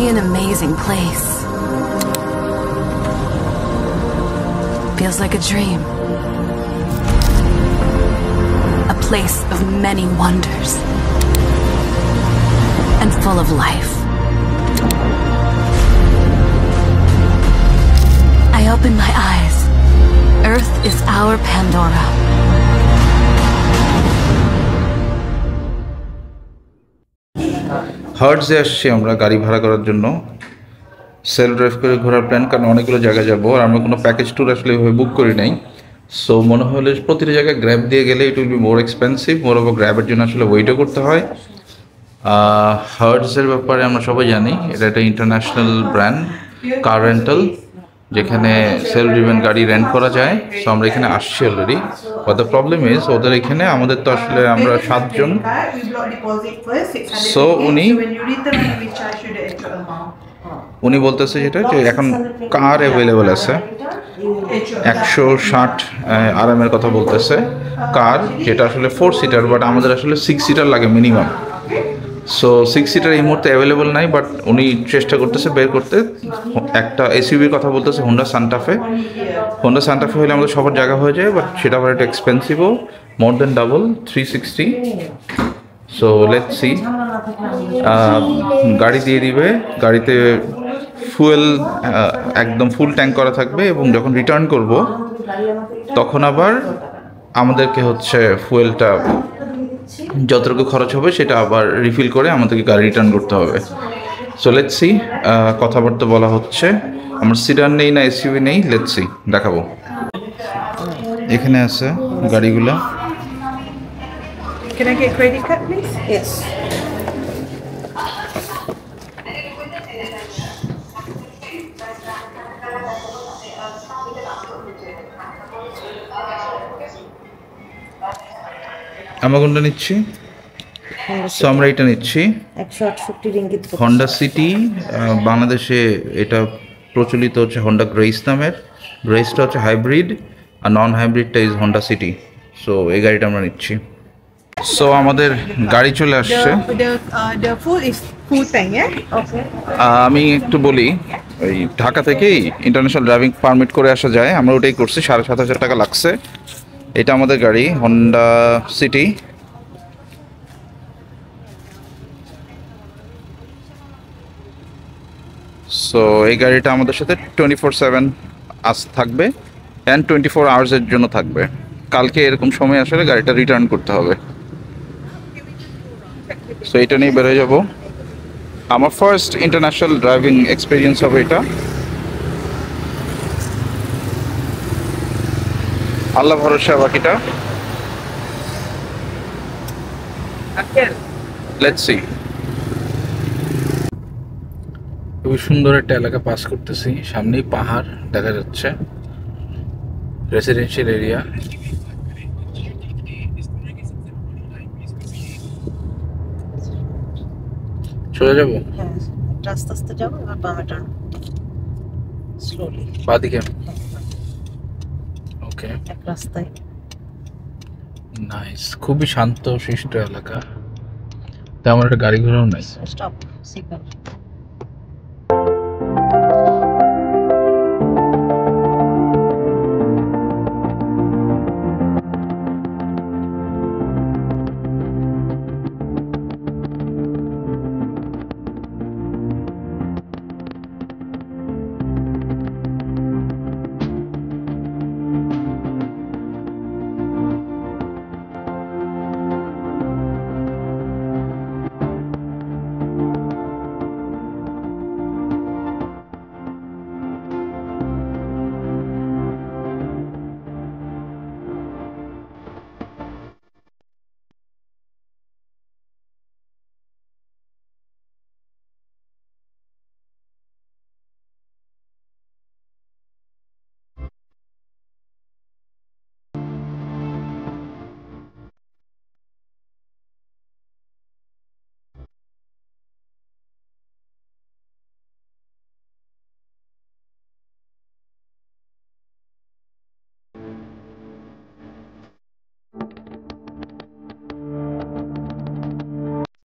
see an amazing place. Feels like a dream. A place of many wonders. And full of life. I open my eyes. Earth is our Pandora. হার্টসে আসছি আমরা গাড়ি ভাড়া করার জন্য self drive করে ঘোরার plan, কারণ অনেকগুলো জায়গায় যাবো আর আমরা কোনো প্যাকেজ ট্যুর আসলে এভাবে বুক করি নাই। সো মনে হলে প্রতিটা জায়গায় গ্র্যাব দিয়ে গেলে it will be more expensive, moreover গ্র্যাবের জন্য আসলে ওয়েটও করতে হয়। হার্টসের ব্যাপারে আমরা সবাই জানি এটা একটা ইন্টারন্যাশনাল ব্র্যান্ড কার রেন্টাল, যেখানে সেলফ ড্রিভেন গাড়ি রেন্ট করা যায়। সো আমরা এখানে আসছি already, but the problem is ওদের এখানে আমাদের তো আসলে আমরা 7 জন। সো উনি বলতেছে যেটা যে এখন কার অ্যাভেলেবেল আছে 160 আরামের কথা বলতেছে, কার যেটা আসলে 4 সিটার, বাট আমাদের আসলে 6 সিটার লাগে মিনিমাম। সো 6 সিটার এই মুহূর্তে অ্যাভেলেবল নাই, বাট উনি চেষ্টা করতেছে বের করতে। একটা এসইউভির কথা বলতেছে, হোন্ডা সান্টাফে। হোন্ডা সান্টাফে হলে আমাদের সবার জায়গা হয়ে যায়, বাট সেটা আবার একটা এক্সপেন্সিভও, মোর দেন ডাবল 360। So let's see. গাড়ি দিয়ে দিবে, গাড়িতে ফুয়েল একদম ফুল ট্যাঙ্ক করা থাকবে, এবং যখন রিটার্ন করব তখন আবার আমাদেরকে হচ্ছে ফুয়েলটা যতটুকু খরচ হবে সেটা আবার রিফিল করে আমাদেরকে গাড়ি রিটার্ন করতে হবে। So let's see. কথাবার্তা বলা হচ্ছে। আমার সিডান নেই না এসইউভি নেই, লেটস সি, দেখাবো। এখানে আছে গাড়িগুলো। Can I get credit card, please? Yes. আমরা কোনটা নিচ্ছি? সো আমরা এটা নিচ্ছি 168 রিঙ্গিত। Honda city. বাংলাদেশে এটা প্রচলিত হচ্ছে হন্ডা গ্রেস নামের। গ্রেসটা হচ্ছে হাইব্রিড, আর নন হাইব্রিডটা ইজ হন্ডা সিটি। সো এই গাড়িটা আমরা নিচ্ছি। সো আমাদের গাড়ি চলে আসছে। The full is full tank, yeah? Okay. আমি একটু বলি, ওই ঢাকা থেকেই ইন্টারন্যাশনাল ড্রাইভিং পারমিট করে আসা যায়, আমরা ওটাই করছি। 7,500 টাকা লাগছে। এটা আমাদের গাড়ি হন্ডা সিটি। সো এই গাড়িটা আমাদের সাথে 24/7 আজ থাকবে, অ্যান্ড 24 আওয়ার্সের জন্য থাকবে। কালকে এরকম সময় আসলে গাড়িটা রিটার্ন করতে হবে। সো এটা নিয়ে বেরোয় যাব। আমার ফার্স্ট ইন্টারন্যাশনাল ড্রাইভিং এক্সপিরিয়েন্স হবে এটা। আল্লাহ ভরসা বাকিটা। Let's see. খুবই সুন্দর একটা এলাকা পাস করতেছি, সামনেই পাহাড় দেখা যাচ্ছে, রেসিডেন্সিয়াল এরিয়া। চলে যাবো, আস্তে আস্তে যাবো, এবার বামে টার্ন স্লোলি বাদিকে। ওকে, এক রাস্তায়। নাইস, খুবই শান্ত শিষ্ট এলাকা, তেমন একটা গাড়ি ঘোড়াও নাই। Stop signal.